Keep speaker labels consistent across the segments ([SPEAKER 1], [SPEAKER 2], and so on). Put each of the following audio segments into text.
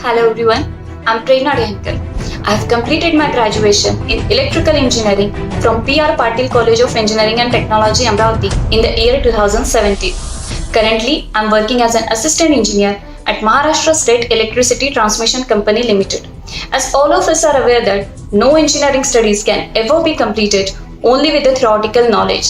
[SPEAKER 1] Hello everyone, I'm Prerna Dehankar. I have completed my graduation in electrical engineering from PR Patil College of Engineering and Technology, Amravati in the year 2017. Currently, I'm working as an assistant engineer at Maharashtra State Electricity Transmission Company Limited. As all of us are aware that no engineering studies can ever be completed only with the theoretical knowledge.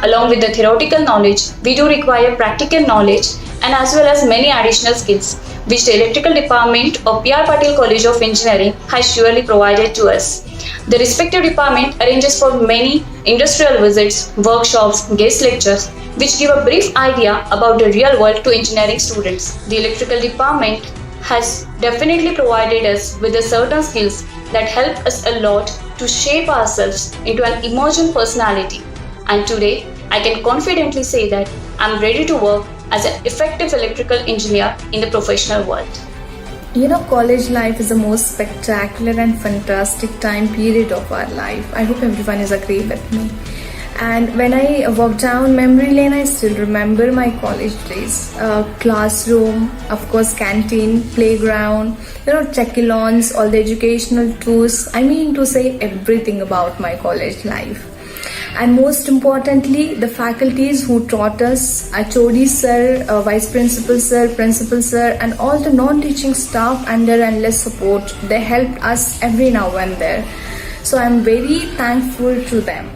[SPEAKER 1] Along with the theoretical knowledge, we do require practical knowledge and as well as many additional skills, which the electrical department of PR Patil College of Engineering has surely provided to us. The respective department arranges for many industrial visits, workshops, guest lectures, which give a brief idea about the real world to engineering students. The electrical department has definitely provided us with the certain skills that help us a lot to shape ourselves into an emergent personality. And today, I can confidently say that I'm ready to work as an effective electrical engineer in the professional world.
[SPEAKER 2] College life is the most spectacular and fantastic time period of our life. I hope everyone is agree with me. And when I walk down memory lane, I still remember my college days. Classroom, of course, canteen, playground, checkalons, all the educational tours. I mean to say everything about my college life. And most importantly, the faculties who taught us, HOD sir, vice principal sir, and all the non-teaching staff under endless support. They helped us every now and then. So I'm very thankful to them.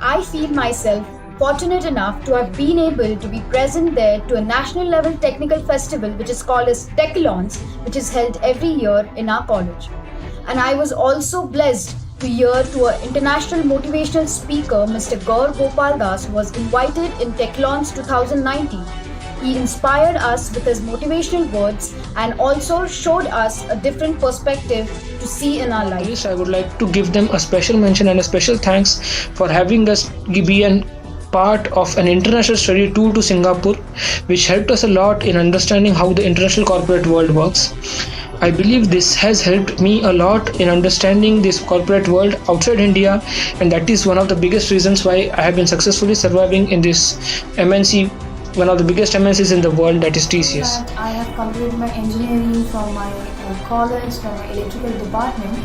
[SPEAKER 3] I feel myself fortunate enough to have been able to be present there to a national level technical festival which is called as Techalons, which is held every year in our college. And I was also blessed to hear to an international motivational speaker, Mr. Gaur Gopal Das, who was invited in Techalons 2019. He inspired us with his motivational words and also showed us a different perspective to see in our life.
[SPEAKER 4] I would like to give them a special mention and a special thanks for having us be a part of an international study tour to Singapore, which helped us a lot in understanding how the international corporate world works. I believe this has helped me a lot in understanding this corporate world outside India, and that is one of the biggest reasons why I have been successfully surviving in this MNC, one of the biggest MNCs in the world, that is TCS.
[SPEAKER 5] I have completed my engineering from my college, from my electrical department,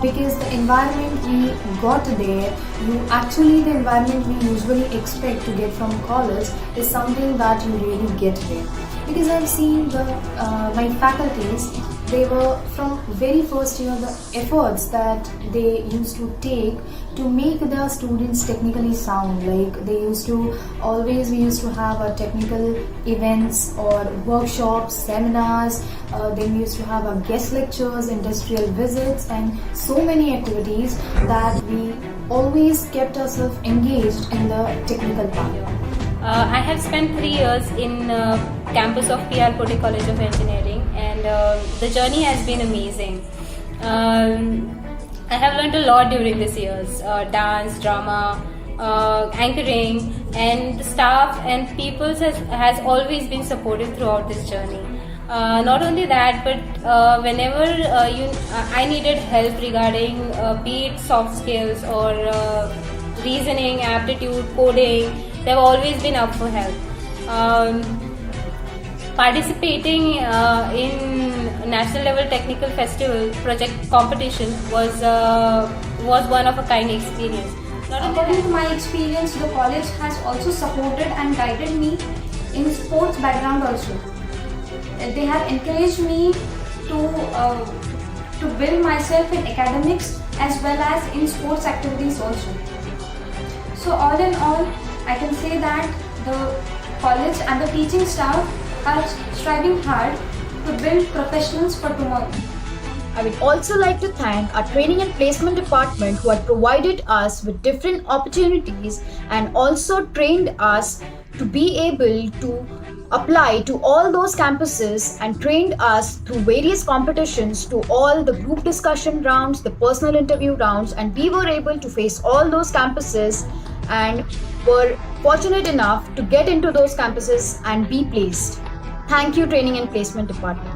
[SPEAKER 5] because the environment we got there, the environment we usually expect to get from college is something that you really get there. Because I've seen my faculties, they were from very first year, the efforts that they used to take to make the students technically sound. Like we used to have a technical events or workshops, seminars, then we used to have a guest lectures, industrial visits, and so many activities that we always kept ourselves engaged in the technical part.
[SPEAKER 6] I have spent 3 years in campus of PR Patil College of Engineering, and the journey has been amazing. I have learned a lot during these years, dance, drama, anchoring, and the staff and people has always been supportive throughout this journey. Not only that, but whenever I needed help regarding be it soft skills or reasoning, aptitude, coding, they've always been up for help. Participating in national level technical festival project competition was one of a kind experience.
[SPEAKER 7] According to my experience, the college has also supported and guided me in sports background also. They have encouraged me to build myself in academics as well as in sports activities also. So all in all, I can say that the college and the teaching staff are striving hard to build professionals for tomorrow.
[SPEAKER 3] I would also like to thank our training and placement department who had provided us with different opportunities and also trained us to be able to apply to all those campuses and trained us through various competitions to all the group discussion rounds, the personal interview rounds, and we were able to face all those campuses and were fortunate enough to get into those campuses and be placed. Thank you, Training and Placement Department.